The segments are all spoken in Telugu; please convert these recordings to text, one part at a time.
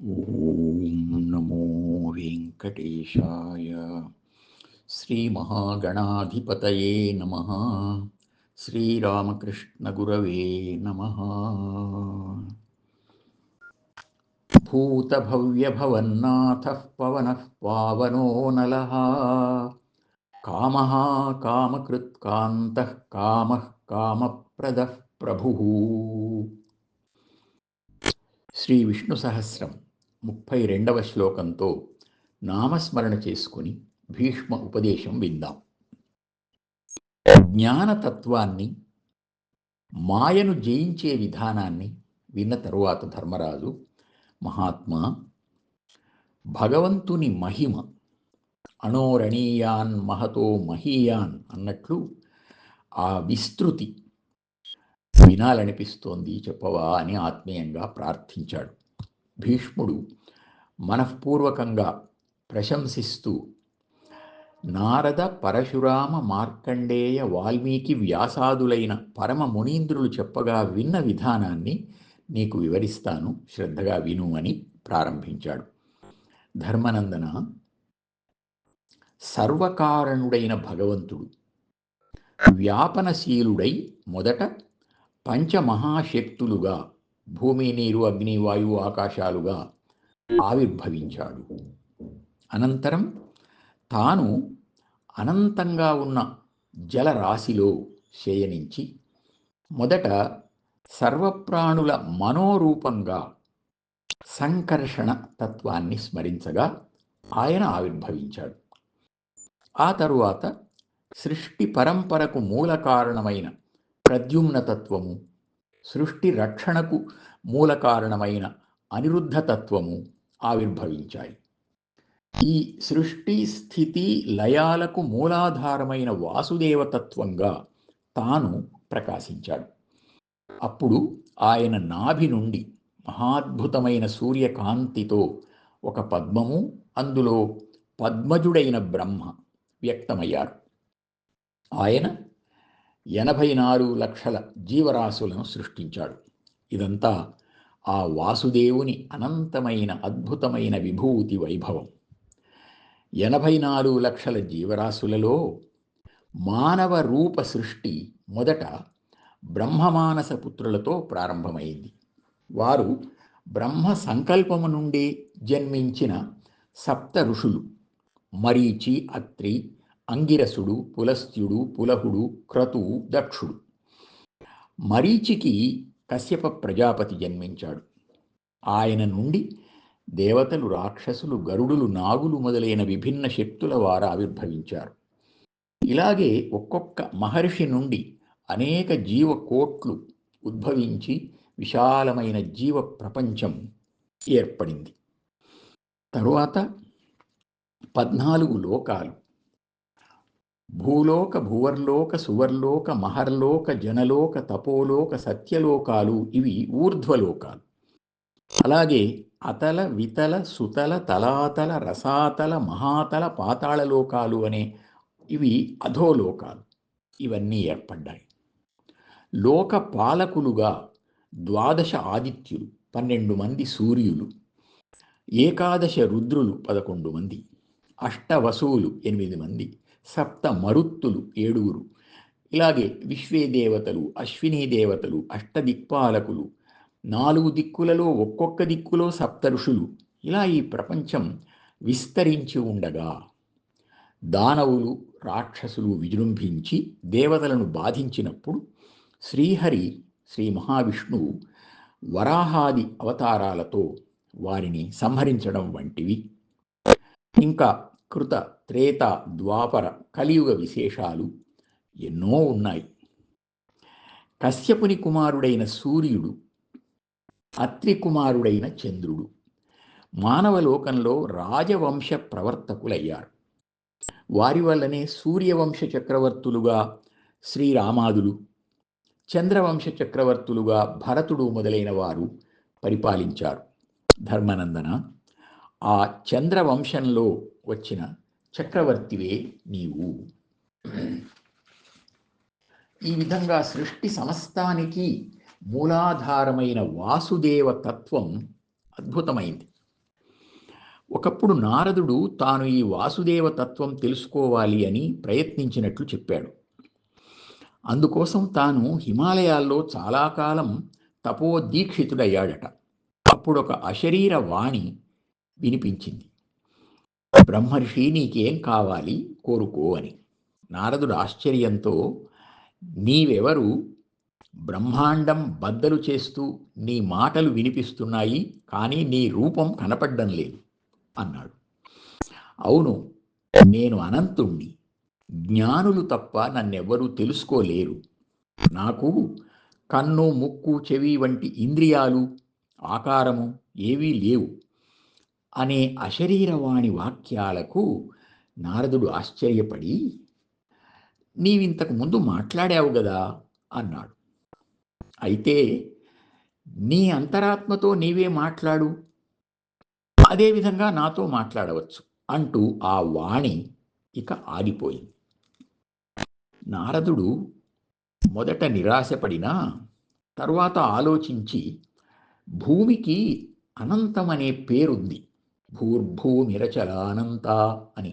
ఓం నమో వెంకటేశాయ. శ్రీమహాగణాధిపతయే నమః. శ్రీరామకృష్ణగురవే నమః. భూతభవ్యభవన్నాథః పవనః పావనో నలః. కామః కామకృత్కాంతః కామః కామప్రదః ప్రభుః. శ్రీ విష్ణు సహస్రం 32వ శ్లోకంతో నామస్మరణ చేసుకుని భీష్మ ఉపదేశం విందాం. జ్ఞానతత్వాన్ని, మాయను జయించే విధానాన్ని విన్న తరువాత ధర్మరాజు, మహాత్మా, భగవంతుని మహిమ అణోరణీయాన్ మహతో మహీయాన్ అన్నట్లు ఆ విస్తృతి వినాలనిపిస్తోంది, చెప్పవా అని ఆత్మీయంగా ప్రార్థించాడు. భీష్ముడు మనఃపూర్వకంగా ప్రశంసిస్తూ నారద, పరశురామ, మార్కండేయ, వాల్మీకి, వ్యాసాదులైన పరమ మునీంద్రులు చెప్పగా విన్న విధానాన్ని నీకు వివరిస్తాను, శ్రద్ధగా విను అని ప్రారంభించాడు. ధర్మనందన, సర్వకారణుడైన భగవంతుడు వ్యాపనశీలుడై మొదట పంచమహాశక్తులుగా భూమి, నీరు, అగ్ని, వాయువు, ఆకాశాలుగా ఆవిర్భవించాడు. అనంతరం తాను అనంతంగా ఉన్న జలరాశిలో శయనించి మొదట సర్వప్రాణుల మనోరూపంగా సంకర్షణ తత్వాన్ని స్మరించగా ఆయన ఆవిర్భవించాడు. ఆ తరువాత సృష్టి పరంపరకు మూల కారణమైన ప్రద్యుమ్నతత్వము, సృష్టి రక్షణకు మూల కారణమైన అనిరుద్ధతత్వము ఆవిర్భవించాయి. ఈ సృష్టి స్థితి లయాలకు మూలాధారమైన వాసుదేవతత్వంగా తాను ప్రకాశించాడు. అప్పుడు ఆయన నాభి నుండి మహాద్భుతమైన సూర్యకాంతితో ఒక పద్మము, అందులో పద్మజుడైన బ్రహ్మ వ్యక్తమయ్యారు. ఆయన 84 లక్షల జీవరాశులను సృష్టించాడు. ఇదంతా ఆ వాసుదేవుని అనంతమైన అద్భుతమైన విభూతి వైభవం. 84 లక్షల జీవరాశులలో మానవ రూప సృష్టి మొదట బ్రహ్మమానస పుత్రులతో ప్రారంభమైంది. వారు బ్రహ్మ సంకల్పము నుండి జన్మించిన సప్త ఋషులు: మరీచి, అత్రి, అంగిరసుడు, పులస్త్యుడు, పులహుడు, క్రతువు, దక్షుడు. మరీచికి కశ్యప ప్రజాపతి జన్మించాడు. ఆయన నుండి దేవతలు, రాక్షసులు, గరుడులు, నాగులు మొదలైన విభిన్న శక్తుల వారు ఆవిర్భవించారు. ఇలాగే ఒక్కొక్క మహర్షి నుండి అనేక జీవకోట్లు ఉద్భవించి విశాలమైన జీవ ప్రపంచం ఏర్పడింది. తరువాత 14 లోకాలు: భూలోక, భువర్లోక, సువర్లోక, మహర్లోక, జనలోక, తపోలోక, సత్యలోకాలు, ఇవి ఊర్ధ్వలోకాలు. అలాగే అతల, వితల, సుతల, తలాతల, రసాతల, మహాతల, పాతాళలోకాలు అనే ఇవి అధోలోకాలు. ఇవన్నీ ఏర్పడ్డాయి. లోక పాలకులుగా 12 ఆదిత్యులు, 12 మంది సూర్యులు, 11 రుద్రులు, 11 మంది, అష్టవసువులు, 8 మంది, సప్త మరుత్తులు, 7. ఇలాగే విశ్వే దేవతలు, అశ్వినీ దేవతలు, అష్టదిక్పాలకులు, 4 దిక్కులలో ఒక్కొక్క దిక్కులో సప్త ఋషులు. ఇలా ఈ ప్రపంచం విస్తరించి ఉండగా దానవులు, రాక్షసులు విజృంభించి దేవతలను బాధించినప్పుడు శ్రీహరి, శ్రీ మహావిష్ణువు వరాహాది అవతారాలతో వారిని సంహరించడం వంటివి, ఇంకా కృత, త్రేత, ద్వాపర, కలియుగ విశేషాలు ఎన్నో ఉన్నాయి. కశ్యపుని కుమారుడైన సూర్యుడు, అత్రి కుమారుడైన చంద్రుడు మానవలోకంలో రాజవంశ ప్రవర్తకులయ్యారు. వారి వల్లనే సూర్యవంశ చక్రవర్తులుగా శ్రీరామాదులు, చంద్రవంశ చక్రవర్తులుగా భరతుడు మొదలైన వారు పరిపాలించారు. ధర్మనందన, ఆ చంద్రవంశంలో వచ్చిన చక్రవర్తివే నీవు. ఈ విధంగా సృష్టి సమస్తానికి మూలాధారమైన వాసుదేవ తత్వం అద్భుతమైంది. ఒకప్పుడు నారదుడు తాను ఈ వాసుదేవ తత్వం తెలుసుకోవాలి అని ప్రయత్నించినట్లు చెప్పాడు. అందుకోసం తాను హిమాలయాల్లో చాలా కాలం తపోదీక్షితుడయ్యాడట. అప్పుడొక అశరీర వాణి వినిపించింది. బ్రహ్మర్షి, నీకేం కావాలి కోరుకో అని. నారదుడు ఆశ్చర్యంతో, నీవెవరు? బ్రహ్మాండం బద్దలు చేస్తూ నీ మాటలు వినిపిస్తున్నాయి, కానీ నీ రూపం కనపడ్డం లేదు అన్నాడు. అవును, నేను అనంతుణ్ణి. జ్ఞానులు తప్ప నన్నెవ్వరూ తెలుసుకోలేరు. నాకు కన్ను, ముక్కు, చెవి వంటి ఇంద్రియాలు, ఆకారము ఏవీ లేవు అనే అశరీరవాణి వాక్యాలకు నారదుడు ఆశ్చర్యపడి, నీవింతకు ముందు మాట్లాడావు గదా అన్నాడు. అయితే నీ అంతరాత్మతో నీవే మాట్లాడు, అదేవిధంగా నాతో మాట్లాడవచ్చు అంటూ ఆ వాణి ఇక ఆగిపోయింది. నారదుడు మొదట నిరాశపడినా తరువాత ఆలోచించి, భూమికి అనంతమనే పేరుంది, భూర్భూమిరచలానంత అని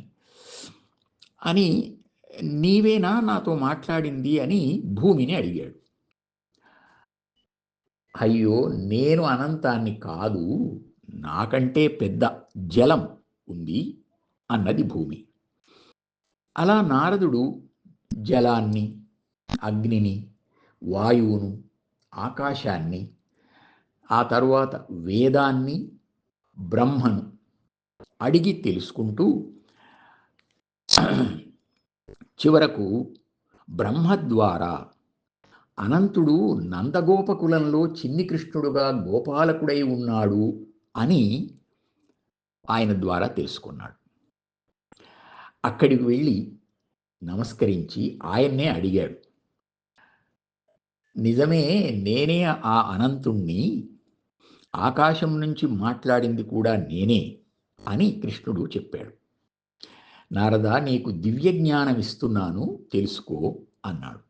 అని నీవేనా నాతో మాట్లాడింది అని భూమిని అడిగాడు. అయ్యో, నేను అనంతాన్ని కాదు, నాకంటే పెద్ద జలం ఉంది అన్నది భూమి. అలా నారదుడు జలాన్ని, అగ్నిని, వాయువును, ఆకాశాన్ని, ఆ తరువాత వేదాన్ని, బ్రహ్మను అడిగి తెలుసుకుంటూ చివరకు బ్రహ్మ ద్వారా అనంతుడు నందగోపకులంలో చిన్ని కృష్ణుడుగా గోపాలకుడై ఉన్నాడు అని ఆయన ద్వారా తెలుసుకున్నాడు. అక్కడికి వెళ్ళి నమస్కరించి ఆయన్నే అడిగాడు. నిజమే, నేనే ఆ అనంతుణ్ణి, ఆకాశం నుంచి మాట్లాడింది కూడా నేనే అని కృష్ణుడు చెప్పాడు. నారద, నీకు దివ్య జ్ఞానం ఇస్తున్నాను, తెలుసుకో అన్నాడు.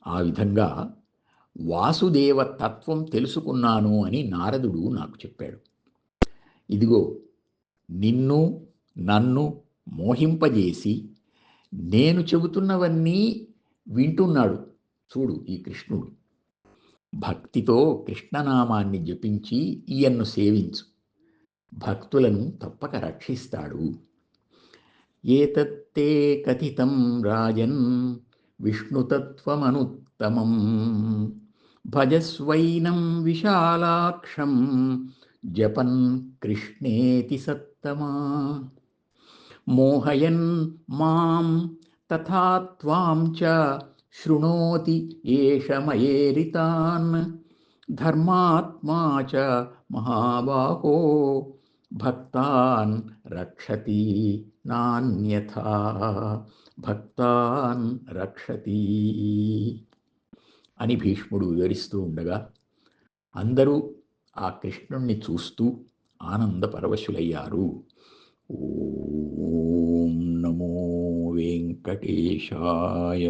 ఆ విధంగా వాసుదేవ తత్వం తెలుసుకున్నాను అని నారదుడు నాకు చెప్పాడు. ఇదిగో, నిన్ను నన్ను మోహింపజేసి నేను చెబుతున్నవన్నీ వింటున్నాడు చూడు ఈ కృష్ణుడు. భక్తితో కృష్ణనామాన్ని జపించి ఈయన్ను సేవించు, భక్తులను తప్పక రక్షిస్తాడు. ఏతత్తే కథితం రాజన్ విష్ణుతత్వమనుత్తమం, భజస్వైనం విశాలాక్షం జపన్ కృష్ణేతి సత్తమా, మోహయన్ మాం తథా త్వాం చ శృణోతి ఏష మయేరితాన్, ధర్మాత్మా చ మహాబాహో భక్తాన్ రక్షతి నాన్యథా, భక్తాన్ రక్షతి అని భీష్ముడు వివరిస్తూ ఉండగా అందరూ ఆ కృష్ణుణ్ణి చూస్తూ ఆనంద పరవశులయ్యారు. ఓం నమో వెంకటేశాయ.